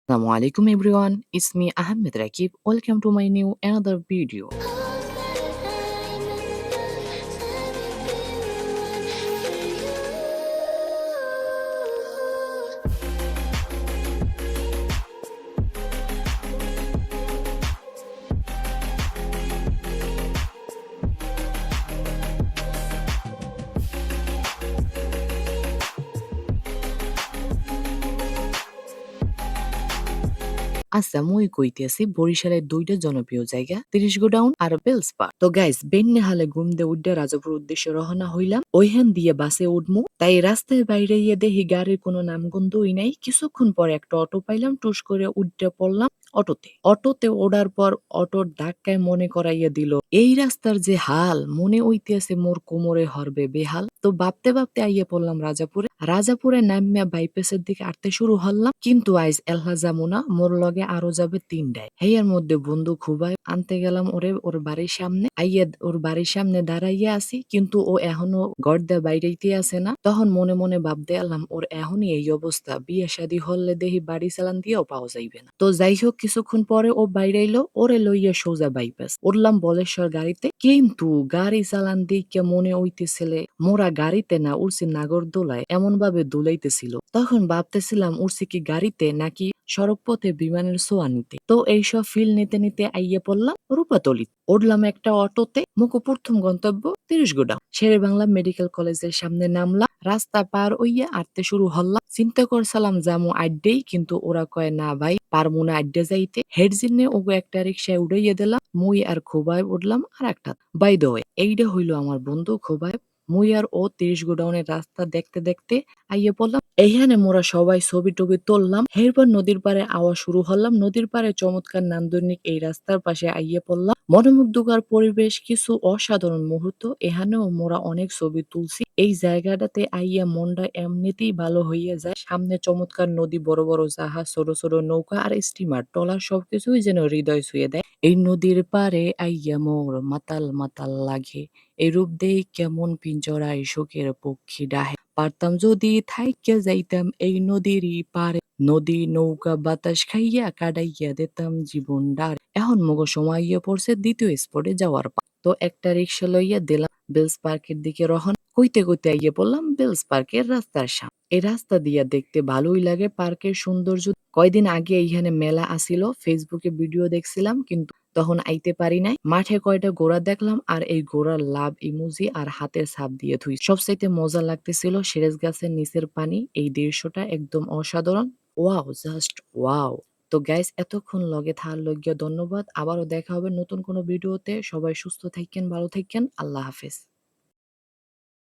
Assalamu alaikum everyone, it's me Ahmed Rakib. Welcome to my new another video. আচ্ছা মুই কইতেছি বরিশালের দুইটা জনপ্রিয় জায়গা ৩০ গোডাউন আর বেলস পার্ক। তো গাইস বেন্নে হালে ঘুম দে উড্ডা রাজাপুর উদ্দেশ্যে রওনা হইলাম। ওইখান দিয়ে বাসে উঠমু। তাই রাস্তায় বাইরে গিয়ে দেখি গাড়ির কোনো নামগন্ধই নাই। কিছুক্ষণ পরে একটা অটো পাইলাম, টুস করে উঠে পড়লাম অটোতে ওঠার পর অটোর ধাক্কায় মনে করাইয়া দিল এই রাস্তার যে হাল, মনে হইতেছে মোর কোমরে হরবে বেহাল। তো ভাবতে ভাবতে আইয়া পড়লাম রাজাপুরে নামিয়া বাইপাসের দিকে আটতে শুরু হলাম। কিন্তু আইজ এলহা যামু না, মোর লগে আরো যাবে ৩টায়। হেয়ার মধ্যে বন্ধু খুবাই আনতে গেলাম ওরে ওর বাড়ির সামনে। আইয়া ওর বাড়ির সামনে দাঁড়াইয়া আছি, কিন্তু ও এখনো ঘর দা বাইরেইতে আছে না। তখন মনে মনে ভাবতে এলাম ওর এখনই এই অবস্থা, বিয়ে শাদী হলে দেখি বাড়ি চালান দিয়েও পাওয়া যাইবে না। তো যাই হোক, কিছুক্ষণ পরে ও বাইরে এলো, ওরে লইয়া সোজা বাইপাস উঠলাম বলেশ্বর গাড়িতে। কিন্তু গাড়ি চালান দিকে মনে হইতেছিলে মোরা গাড়িতে না, উঠছি নাগরদোলায়, এমন ভাবে দুলাইতেছিল। তখন ভাবতেছিলাম উঠছি কি গাড়িতে নাকি সড়ক পথে বিমানের ছোঁয়া নিতে। তো এইসব ফিল নিতে নিতে আইয়ে পড়লাম রূপাতলি। উঠলাম একটা অটোতে, মুখো প্রথম গন্তব্য ৩০ গোডাউন। শেরে বাংলা মেডিকেল কলেজের সামনে নামলাম। রাস্তা পার হইয়া আটতে শুরু হল্লাম। চিন্তা করছিলাম জামু আড্ডেই, কিন্তু ওরা কয় না ভাই পারমু না আড্ডে যাইতে। হেড জিনে ওগো একটা রিক্সায় উড়াইয়া দিলাম। মুই আর খোবায় উঠলাম আর একটা। বাই দ্য ওয়ে, এইটা হইলো আমার বন্ধু খোবায়। মুই আর ও ৩০ গোডাউনের রাস্তা দেখতে দেখতে আইয়ে পড়লাম। এইখানে মোরা সবাই ছবি টবি তুললাম। এরপর নদীর পাড়ে আওয়া শুরু হলাম। নদীর পাড়ে চমৎকার নান্দনিক এই রাস্তার পাশে আইয়ে পড়লাম। মনোমুগ্ধকর পরিবেশ, কিছু অসাধারণ মুহূর্ত। এখানেও মোরা অনেক ছবি তুলছি। এই জায়গাটাতে আইয়া মনটা এমনিতেই ভালো হইয়া যায়। সামনে চমৎকার নদী, বড় বড় জাহাজ, ছোট ছোট নৌকা আর স্টিমার ট্রলার, সবকিছুই যেন হৃদয় ছুঁয়ে দেয়। এই নদীর পাড়ে আইয়া মোর মাতাল মাতাল লাগে, এই রূপ দেই কেমন পিঞ্জরায় শোকের পক্ষী ডাহে। পারতাম যদি থাইক্যা যাইতাম এই নদীরই পারে, নদী নৌকা বাতাস খাইয়া কাটাইয়া দিতাম জীবনটার। এখন মগো সময় ইয়ে পড়ছে দ্বিতীয় স্পটে যাওয়ার পা। তো একটা রিক্সা লইয়া দিলাম বেলস পার্কের দিকে রওনা। কইতে কইতে আইয়ে পড়লাম বেলস পার্কের রাস্তার সামনে। এই রাস্তা দিয়া দেখতে ভালোই লাগে পার্কের সৌন্দর্য। কয়দিন আগে এইখানে মেলা আসিল, ফেসবুকে ভিডিও দেখছিলাম, কিন্তু তখন আইতে পারি নাই। মাঠে কয়টা ঘোড়া দেখলাম, আর এই ঘোড়ার লাভ ইমোজি আর হাতের ছাপ দিয়ে ধুই। সবচাইতে মজা লাগতেছিল সেরেস গাছের নিচের পানি। এই দৃশ্যটা একদম অসাধারণ। Wow, just wow. তো গাইস, এতক্ষণ লগে থাকার লইগ্যা ধন্যবাদ। আবারও দেখা হবে নতুন কোনো ভিডিওতে। সবাই সুস্থ থাকেন, ভালো থাকেন। আল্লাহ হাফেজ।